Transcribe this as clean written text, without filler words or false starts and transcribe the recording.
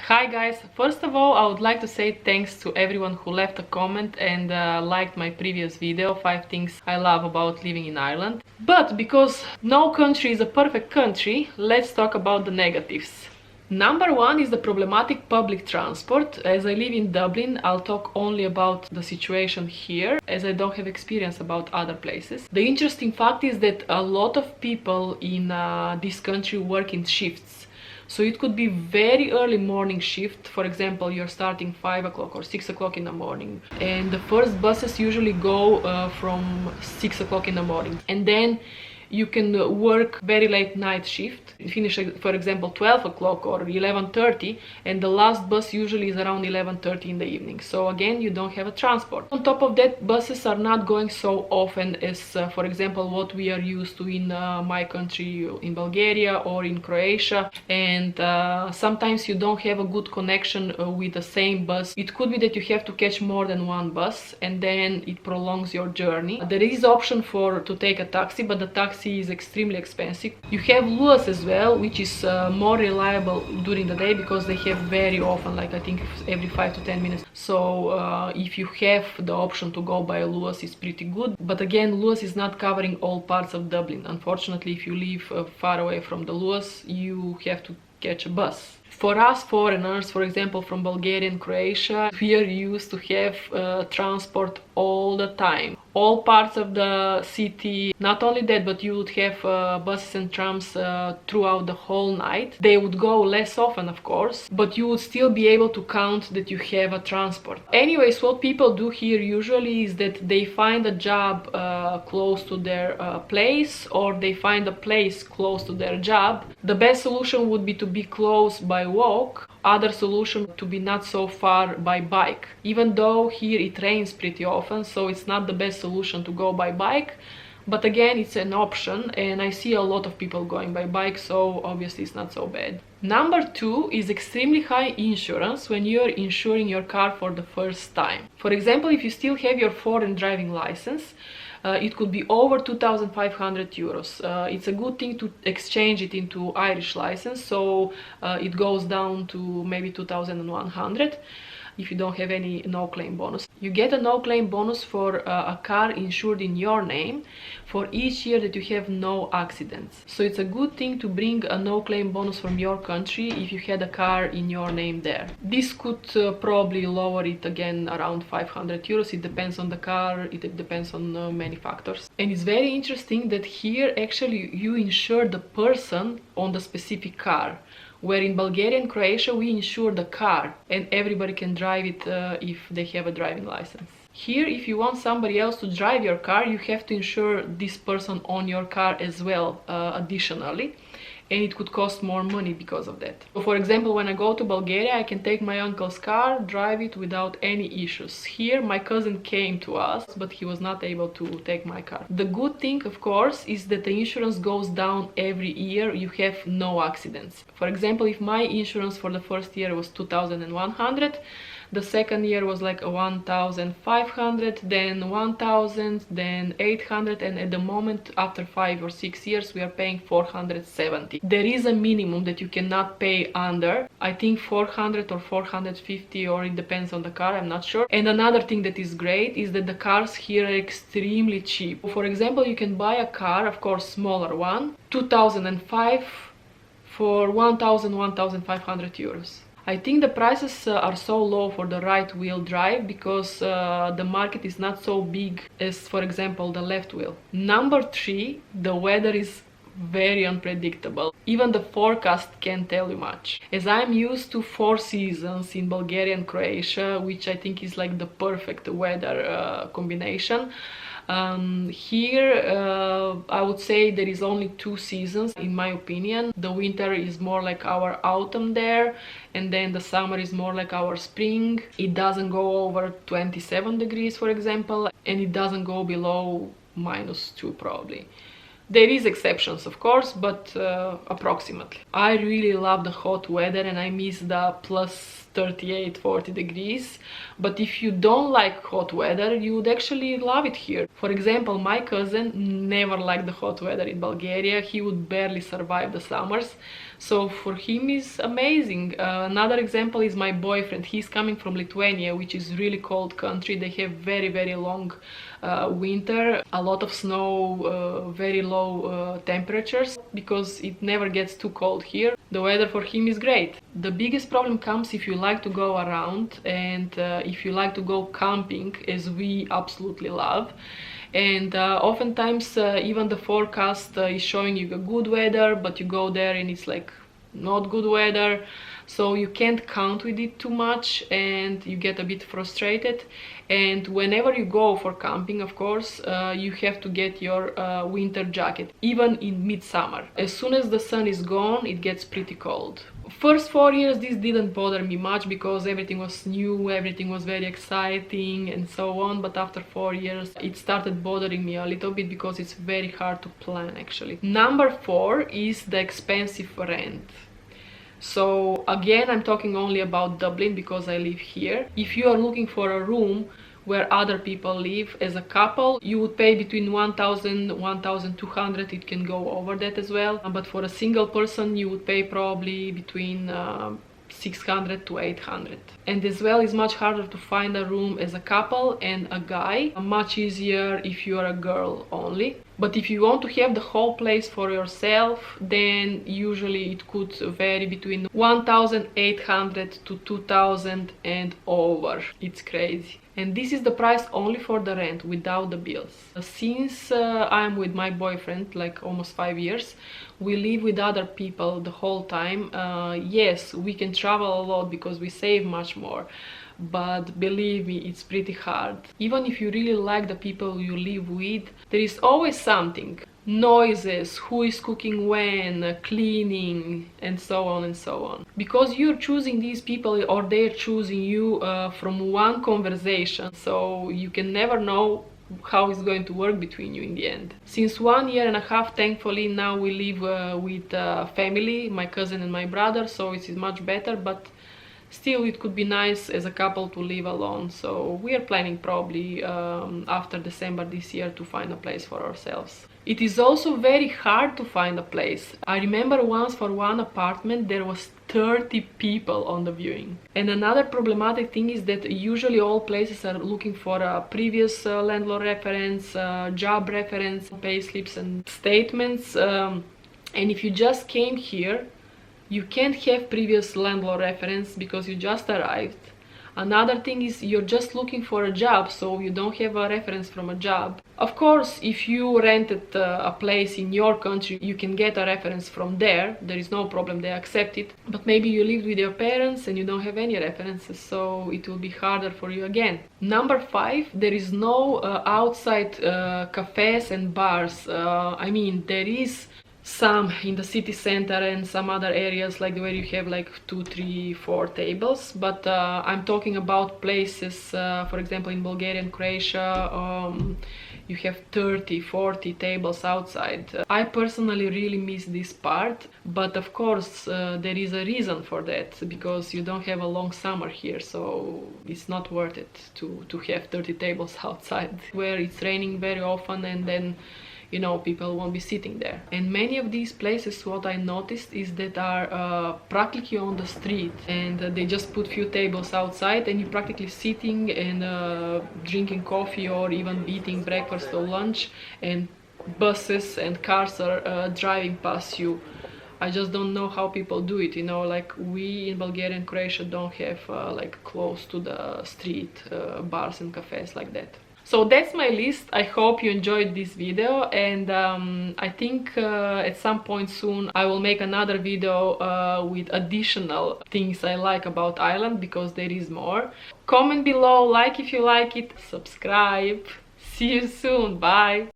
Hi guys, first of all I would like to say thanks to everyone who left a comment and liked my previous video 5 things I love about living in Ireland. But because no country is a perfect country, let's talk about the negatives. Number one is the problematic public transport. As I live in Dublin, I'll talk only about the situation here, as I don't have experience about other places. The interesting fact is that a lot of people in this country work in shifts. So it could be very early morning shift. For example, you're starting 5 o'clock or 6 o'clock in the morning. And the first buses usually go from 6 o'clock in the morning. And then you can work very late night shift, finish for example 12 o'clock or 11:30, and the last bus usually is around 11:30 in the evening. So again, you don't have a transport. On top of that, buses are not going so often as for example what we are used to in my country, in Bulgaria or in Croatia, and sometimes you don't have a good connection with the same bus. It could be that you have to catch more than one bus, and then it prolongs your journey. There is option to take a taxi, but the taxi is extremely expensive. You have Lewis as well, which is more reliable during the day because they have very often, like I think every 5 to 10 minutes. So if you have the option to go by Lewis, it's pretty good. But again, Lewis is not covering all parts of Dublin. Unfortunately, if you live far away from the Lewis, you have to catch a bus. For us foreigners, for example from Bulgaria and Croatia, we are used to have transport all the time. All parts of the city. Not only that, but you would have buses and trams throughout the whole night. They would go less often, of course, but you would still be able to count that you have a transport. Anyways, what people do here usually is that they find a job close to their place, or they find a place close to their job. The best solution would be to be close by walk. Other solution to be not so far by bike. Even though here it rains pretty often, so it's not the best solution to go by bike, but again it's an option, and I see a lot of people going by bike, so obviously it's not so bad. Number two is extremely high insurance when you're insuring your car for the first time. For example, if you still have your foreign driving license, it could be over 2,500 euros. It's a good thing to exchange it into Irish license, so it goes down to maybe 2,100 if you don't have any no-claim bonus. You get a no-claim bonus for a car insured in your name for each year that you have no accidents. So it's a good thing to bring a no-claim bonus from your country if you had a car in your name there. This could probably lower it again around 500 euros. It depends on the car, it depends on many factors. And it's very interesting that here actually you insure the person on the specific car, where in Bulgaria and Croatia we insure the car and everybody can drive it if they have a driving license. Here, if you want somebody else to drive your car, you have to insure this person on your car as well additionally, and it could cost more money because of that. So for example, when I go to Bulgaria, I can take my uncle's car, drive it without any issues. Here my cousin came to us, but he was not able to take my car. The good thing, of course, is that the insurance goes down every year. You have no accidents. For example, if my insurance for the first year was 2,100, the second year was like 1,500, then 1,000, then 800, and at the moment, after 5 or 6 years, we are paying 470. There is a minimum that you cannot pay under. I think 400 or 450, or it depends on the car, I'm not sure. And another thing that is great is that the cars here are extremely cheap. For example, you can buy a car, of course smaller one, 2005 for 1,000, 1,500 euros. I think the prices are so low for the right wheel drive because the market is not so big as, for example, the left wheel. Number three, the weather is very unpredictable. Even the forecast can't tell you much. As I'm used to 4 seasons in Bulgaria and Croatia, which I think is like the perfect weather combination, here I would say there is only 2 seasons in my opinion. The winter is more like our autumn there, and then the summer is more like our spring. It doesn't go over 27 degrees, for example, and it doesn't go below -2 probably. There is exceptions, of course, but approximately. I really love the hot weather and I miss the plus 38, 40 degrees. But if you don't like hot weather, you would actually love it here. For example, my cousin never liked the hot weather in Bulgaria. He would barely survive the summers. So for him is amazing. Another example is my boyfriend. He's coming from Lithuania, which is really cold country. They have very long winter, a lot of snow, very low temperatures, because it never gets too cold here. The weather for him is great. The biggest problem comes if you like to go around and if you like to go camping, as we absolutely love. And oftentimes even the forecast is showing you a good weather, but you go there and it's like not good weather, so you can't count with it too much and you get a bit frustrated. And whenever you go for camping, of course, you have to get your winter jacket, even in midsummer. As soon as the sun is gone, it gets pretty cold. First 4 years this didn't bother me much because everything was new, everything was very exciting and so on, but after 4 years it started bothering me a little bit because it's very hard to plan actually. Number 4 is the expensive rent. So again, I'm talking only about Dublin because I live here. If you are looking for a room where other people live as a couple, you would pay between 1,000 1,200. It can go over that as well, but for a single person you would pay probably between 600 to 800. And as well, it's much harder to find a room as a couple and a guy, much easier if you are a girl only. But if you want to have the whole place for yourself, then usually it could vary between 1,800 to 2,000 and over. It's crazy. And this is the price only for the rent, without the bills. Since I'm with my boyfriend, like almost 5 years, we live with other people the whole time. Yes, we can travel a lot because we save much more. But believe me, it's pretty hard. Even if you really like the people you live with, there is always something. Noises, who is cooking when, cleaning, and so on and so on. Because you're choosing these people or they're choosing you from one conversation, so you can never know how it's going to work between you in the end. Since 1 year and a half, thankfully, now we live with family, my cousin and my brother, so it's much better, but still it could be nice as a couple to live alone. So we are planning probably after December this year to find a place for ourselves. It is also very hard to find a place. I remember once for one apartment there was 30 people on the viewing. And another problematic thing is that usually all places are looking for a previous landlord reference, job reference, pay slips and statements. And if you just came here, you can't have previous landlord reference because you just arrived. Another thing is you're just looking for a job, so you don't have a reference from a job. Of course, if you rented a place in your country, you can get a reference from there. There is no problem, they accept it. But maybe you lived with your parents and you don't have any references, so it will be harder for you again. Number 5, there is no outside cafes and bars. I mean, there is some in the city center and some other areas like where you have like 2, 3, 4 tables, but I'm talking about places, for example in Bulgaria and Croatia, you have 30, 40 tables outside. I personally really miss this part, but of course there is a reason for that, because you don't have a long summer here, so it's not worth it to have 30 tables outside where it's raining very often, and then you know, people won't be sitting there. And many of these places, what I noticed is that are practically on the street, and they just put few tables outside and you're practically sitting and drinking coffee or even eating breakfast or lunch, and buses and cars are driving past you. I just don't know how people do it, you know, like we in Bulgaria and Croatia don't have like close to the street bars and cafes like that. So that's my list. I hope you enjoyed this video, and I think at some point soon I will make another video with additional things I like about Ireland, because there is more. Comment below, like if you like it, subscribe. See you soon, bye!